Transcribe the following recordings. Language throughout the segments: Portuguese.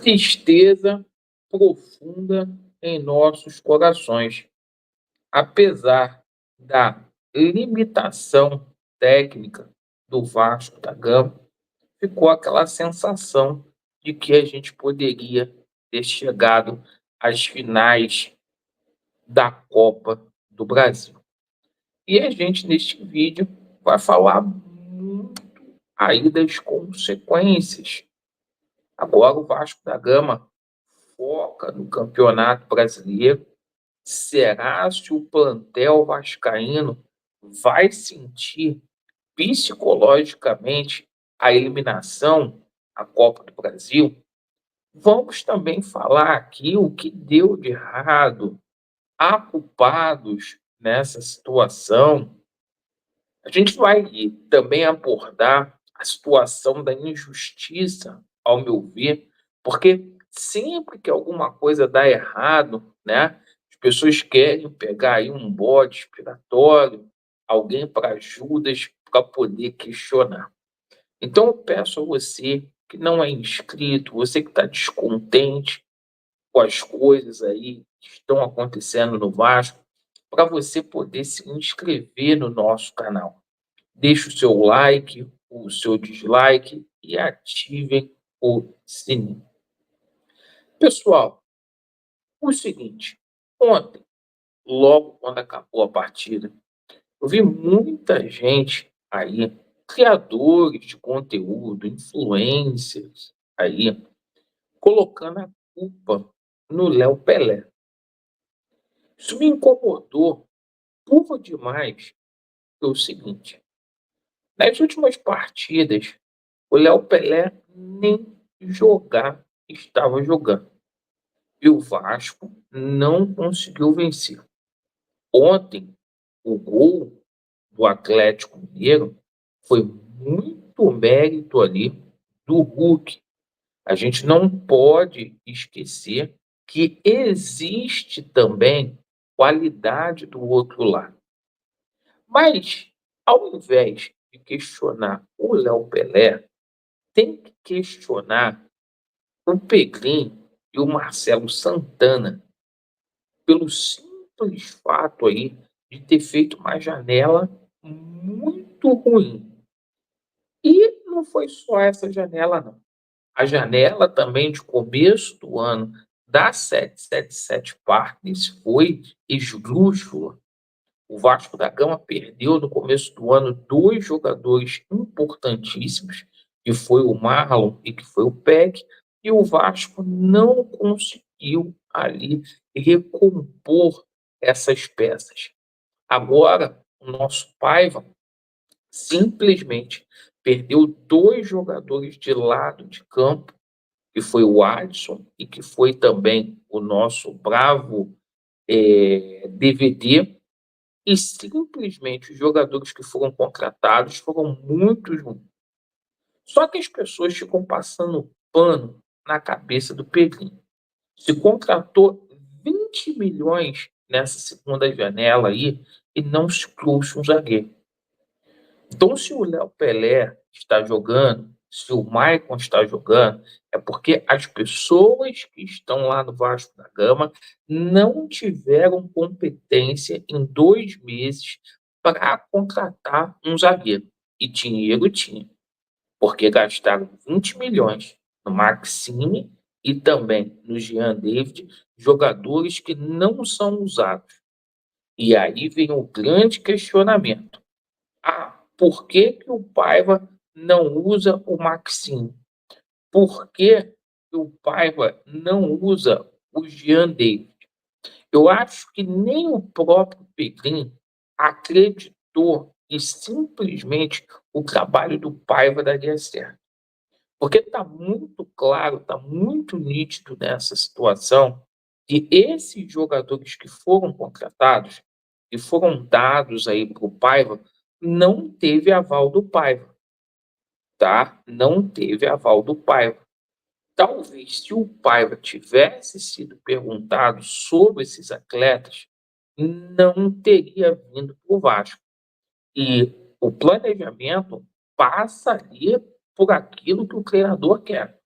tristeza profunda em nossos corações. Apesar da limitação técnica do Vasco da Gama, ficou aquela sensação de que a gente poderia ter chegado às finais da Copa do Brasil. E a gente, neste vídeo, vai falar muito aí das consequências. Agora o Vasco da Gama foca no Campeonato Brasileiro. Será se o plantel vascaíno vai sentir psicologicamente a eliminação à Copa do Brasil? Vamos também falar aqui o que deu de errado. Há culpados nessa situação? A gente vai também abordar a situação da injustiça, ao meu ver, porque sempre que alguma coisa dá errado, né, as pessoas querem pegar aí um bode expiatório, alguém para Judas, para poder questionar. Então eu peço a você que não é inscrito, você que está descontente com as coisas aí que estão acontecendo no Vasco, para você poder se inscrever no nosso canal. Deixe o seu like, o seu dislike e ativem o sininho. Pessoal, o seguinte, ontem, logo quando acabou a partida, eu vi muita gente aí, criadores de conteúdo, influencers aí, colocando a culpa no Léo Pelé. Isso me incomodou por demais, pelo seguinte, nas últimas partidas, o Léo Pelé nem jogar estava jogando. E o Vasco não conseguiu vencer. Ontem, o gol do Atlético Mineiro foi muito mérito ali do Hulk. A gente não pode esquecer que existe também qualidade do outro lado. Mas, ao invés de questionar o Léo Pelé, tem que questionar o Pedrinho e o Marcelo Santana pelo simples fato aí de ter feito uma janela muito ruim. E não foi só essa janela, não. A janela também de começo do ano da 777 Partners foi esdrúxula. O Vasco da Gama perdeu no começo do ano 2 jogadores importantíssimos, que foi o Marlon e que foi o Peck, e o Vasco não conseguiu ali recompor essas peças. Agora, o nosso Paiva simplesmente perdeu 2 jogadores de lado de campo, que foi o Adson e que foi também o nosso bravo DVD, e simplesmente os jogadores que foram contratados foram muito ruins. Só que as pessoas ficam passando pano na cabeça do Pedrinho. Se contratou 20 milhões nessa segunda janela aí e não se trouxe um zagueiro. Então, se o Léo Pelé está jogando, se o Maicon está jogando, é porque as pessoas que estão lá no Vasco da Gama não tiveram competência em 2 meses para contratar um zagueiro. E dinheiro tinha, porque gastaram 20 milhões no Maxime e também no Jean David, jogadores que não são usados. E aí vem o grande questionamento. Por que que o Paiva não usa o Maxime? Por que que o Paiva não usa o Jean David? Eu acho que nem o próprio Pedrinho acreditou que simplesmente o trabalho do Paiva daria certo. Porque está muito claro, está muito nítido nessa situação que esses jogadores que foram contratados e foram dados aí para o Paiva não teve aval do Paiva, tá? Não teve aval do Paiva. Talvez se o Paiva tivesse sido perguntado sobre esses atletas, não teria vindo para o Vasco. E o planejamento passa ali por aquilo que o treinador quer.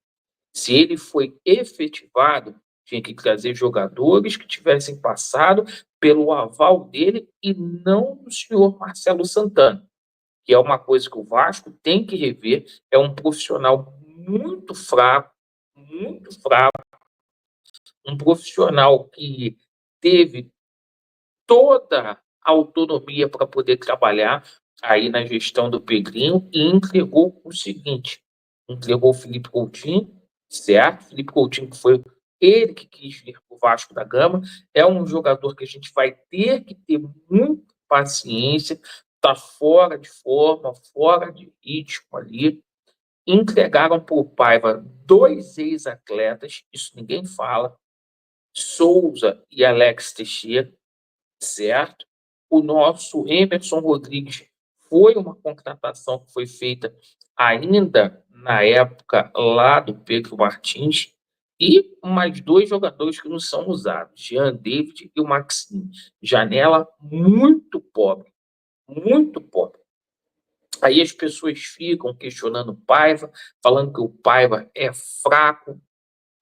Se ele foi efetivado, tinha que trazer jogadores que tivessem passado pelo aval dele e não do senhor Marcelo Santana, que é uma coisa que o Vasco tem que rever. É um profissional muito fraco, um profissional que teve toda a autonomia para poder trabalhar aí na gestão do Pedrinho e entregou o seguinte: entregou o Felipe Coutinho, certo? Felipe Coutinho, que foi ele que quis vir para o Vasco da Gama, é um jogador que a gente vai ter que ter muita paciência, está fora de forma, fora de ritmo ali. Entregaram para o Paiva dois ex-atletas, isso ninguém fala, Souza e Alex Teixeira, certo? O nosso Emerson Rodrigues foi uma contratação que foi feita ainda na época lá do Pedro Martins, e mais dois jogadores que não são usados, Jean David e o Maxime. Janela muito pobre, muito pobre. Aí as pessoas ficam questionando o Paiva, falando que o Paiva é fraco.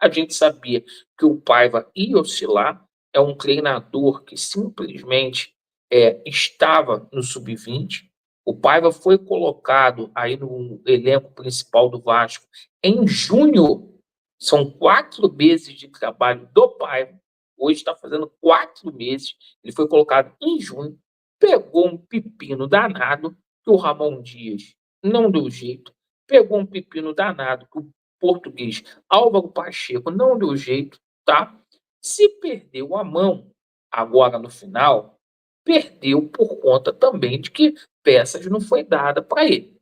A gente sabia que o Paiva ia oscilar, é um treinador que simplesmente estava no sub-20. O Paiva foi colocado aí no elenco principal do Vasco em junho. São 4 meses de trabalho do Paiva. Hoje está fazendo 4 meses. Ele foi colocado em junho, pegou um pepino danado que o Ramon Dias não deu jeito, pegou um pepino danado que o português Álvaro Pacheco não deu jeito, tá? Se perdeu a mão agora no final, perdeu por conta também de que peças não foi dada para ele.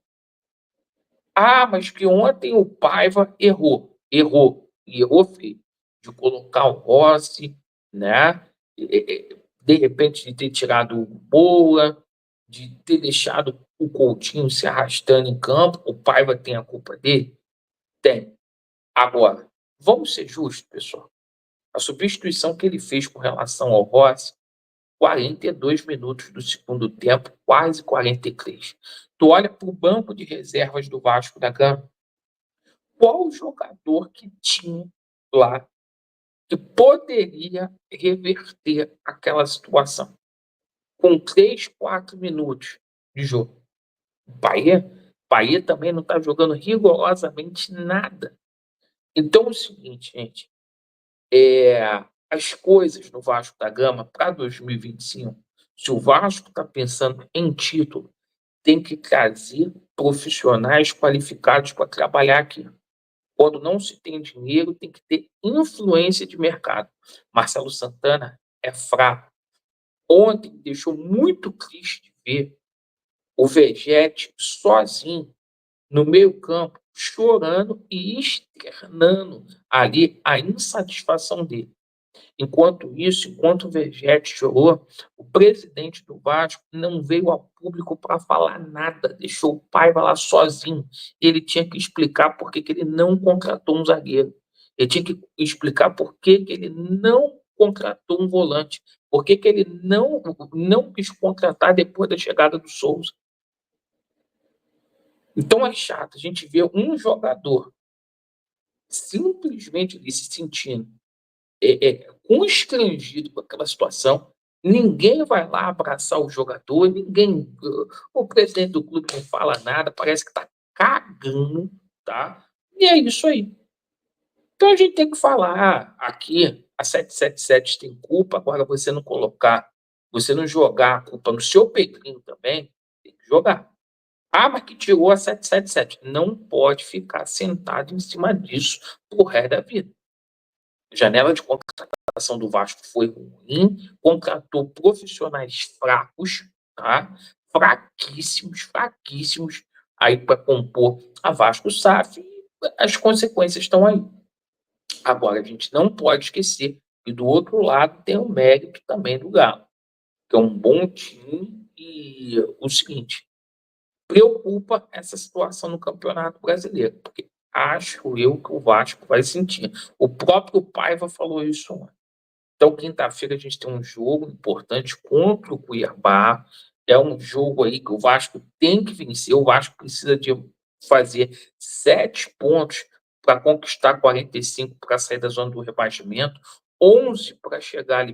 Ah, mas que ontem o Paiva errou. Errou. E errou feio. De colocar o Rossi, né? De repente de ter tirado o Boa, de ter deixado o Coutinho se arrastando em campo. O Paiva tem a culpa dele? Tem. Agora, vamos ser justos, pessoal. A substituição que ele fez com relação ao Rossi, 42 minutos do segundo tempo, quase 43. Tu olha para o banco de reservas do Vasco da Gama, qual jogador que tinha lá que poderia reverter aquela situação? Com 3, 4 minutos de jogo. Bahia também não está jogando rigorosamente nada. Então é o seguinte, gente. As coisas no Vasco da Gama para 2025, se o Vasco está pensando em título, tem que trazer profissionais qualificados para trabalhar aqui. Quando não se tem dinheiro, tem que ter influência de mercado. Marcelo Santana é fraco. Ontem deixou muito triste ver o Vegete sozinho no meio-campo, chorando e externando ali a insatisfação dele. Enquanto isso, enquanto o Vegete chorou, o presidente do Vasco não veio ao público para falar nada, deixou o Paiva lá sozinho. Ele tinha que explicar por que ele não contratou um zagueiro. Ele tinha que explicar por que ele não contratou um volante. Por que ele não quis contratar depois da chegada do Souza. Então é chato a gente ver um jogador simplesmente ali se sentindo constrangido com aquela situação. Ninguém vai lá abraçar o jogador, ninguém. O presidente do clube não fala nada, parece que está cagando, tá? E é isso aí. Então a gente tem que falar aqui, a 777 tem culpa, agora você não jogar a culpa no seu Pedrinho também, tem que jogar. Ah, mas que tirou a 777. Não pode ficar sentado em cima disso pro resto da vida. Janela de contratação do Vasco foi ruim, contratou profissionais fracos, tá? Fraquíssimos, fraquíssimos, aí para compor a Vasco SAF, as consequências estão aí. Agora, a gente não pode esquecer que do outro lado tem o mérito também do Galo, que é um bom time, e o seguinte, preocupa essa situação no Campeonato Brasileiro, porque acho eu que o Vasco vai sentir. O próprio Paiva falou isso ontem. Então, quinta-feira, a gente tem um jogo importante contra o Cuiabá. É um jogo aí que o Vasco tem que vencer. O Vasco precisa de fazer 7 pontos para conquistar 45 para sair da zona do rebaixamento, 11 para chegar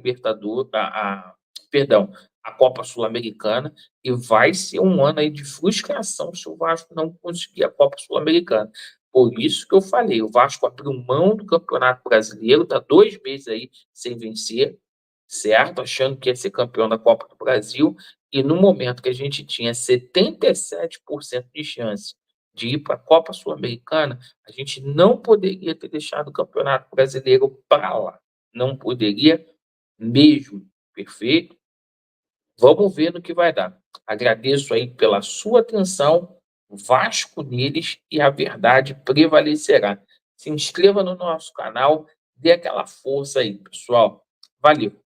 à perdão, à Copa Sul-Americana, e vai ser um ano aí de frustração se o Vasco não conseguir a Copa Sul-Americana. Por isso que eu falei, o Vasco abriu mão do Campeonato Brasileiro, está 2 meses aí sem vencer, certo? Achando que ia ser campeão da Copa do Brasil, e no momento que a gente tinha 77% de chance de ir para a Copa Sul-Americana, a gente não poderia ter deixado o Campeonato Brasileiro para lá. Não poderia mesmo. Perfeito? Vamos ver no que vai dar. Agradeço aí pela sua atenção. Vasco neles e a verdade prevalecerá. Se inscreva no nosso canal, dê aquela força aí, pessoal. Valeu!